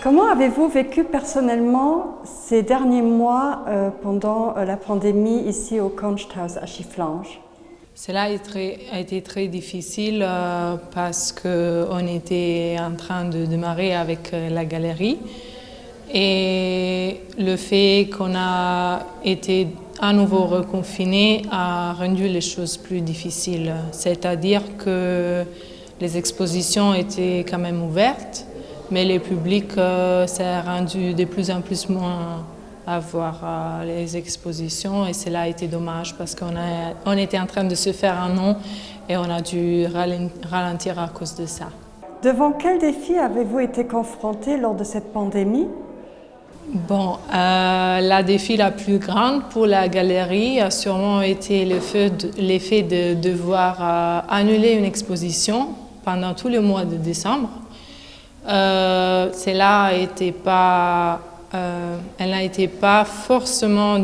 Comment avez-vous vécu personnellement ces derniers mois pendant la pandémie ici au Kunsthaus à Chifflange? Cela a été très difficile parce qu'on était en train de démarrer avec la galerie et le fait qu'on a été à nouveau reconfiné a rendu les choses plus difficiles. C'est-à-dire que les expositions étaient quand même ouvertes, mais le public s'est rendu de plus en plus moins à voir les expositions et cela a été dommage parce qu'on était en train de se faire un nom et on a dû ralentir à cause de ça. Devant quels défis avez-vous été confrontés lors de cette pandémie? Bon, la défi la plus grande pour la galerie a sûrement été l'effet de devoir annuler une exposition pendant tout le mois de décembre. Cela elle n'a été pas forcément un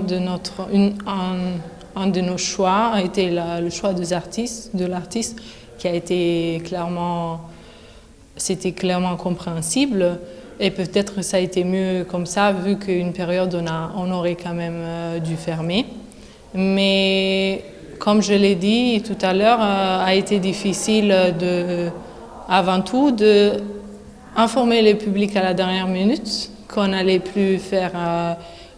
de nos choix, a été le choix de l'artiste qui a été c'était clairement compréhensible et peut-être ça a été mieux comme ça vu qu'une période on aurait quand même dû fermer. Mais comme je l'ai dit tout à l'heure, a été difficile avant tout d'informer le public à la dernière minute qu'on n'allait plus faire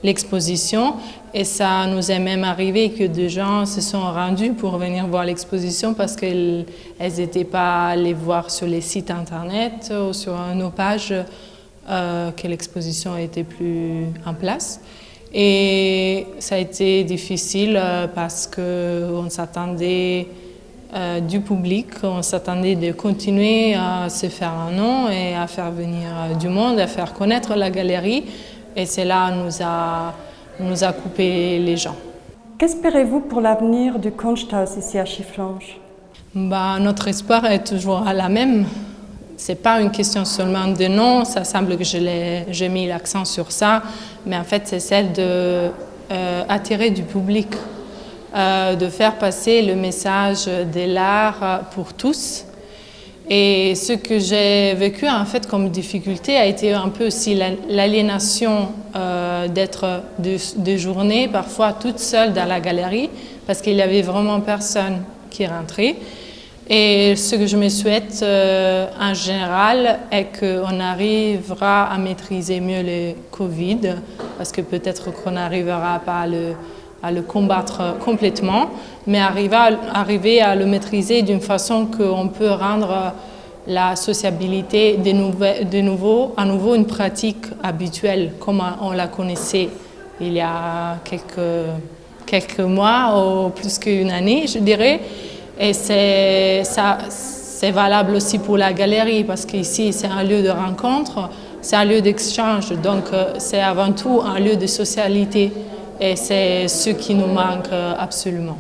l'exposition et ça nous est même arrivé que des gens se sont rendus pour venir voir l'exposition parce qu'elles n'étaient pas allées voir sur les sites internet ou sur nos pages que l'exposition était plus en place. Et ça a été difficile parce qu'on s'attendait du public, on s'attendait de continuer à se faire un nom et à faire venir du monde, à faire connaître la galerie et cela nous a coupé les gens. Qu'espérez-vous pour l'avenir du Kunsthaus ici à Chifflange? Notre espoir est toujours la même. Ce n'est pas une question seulement de nom, ça semble que j'ai mis l'accent sur ça, mais en fait c'est celle d'attirer du public. De faire passer le message de l'art pour tous. Et ce que j'ai vécu en fait comme difficulté a été un peu aussi l'aliénation d'être de journée, parfois toute seule dans la galerie, parce qu'il n'y avait vraiment personne qui rentrait. Et ce que je me souhaite en général est qu'on arrivera à maîtriser mieux le Covid, parce que peut-être qu'on n'arrivera pas à le combattre complètement, mais arriver à le maîtriser d'une façon qu'on peut rendre la sociabilité à nouveau une pratique habituelle, comme on la connaissait il y a quelques mois ou plus qu'une année, je dirais. Et c'est valable aussi pour la galerie, parce qu'ici c'est un lieu de rencontre, c'est un lieu d'échange, donc c'est avant tout un lieu de socialité. Et c'est ce qui nous manque absolument.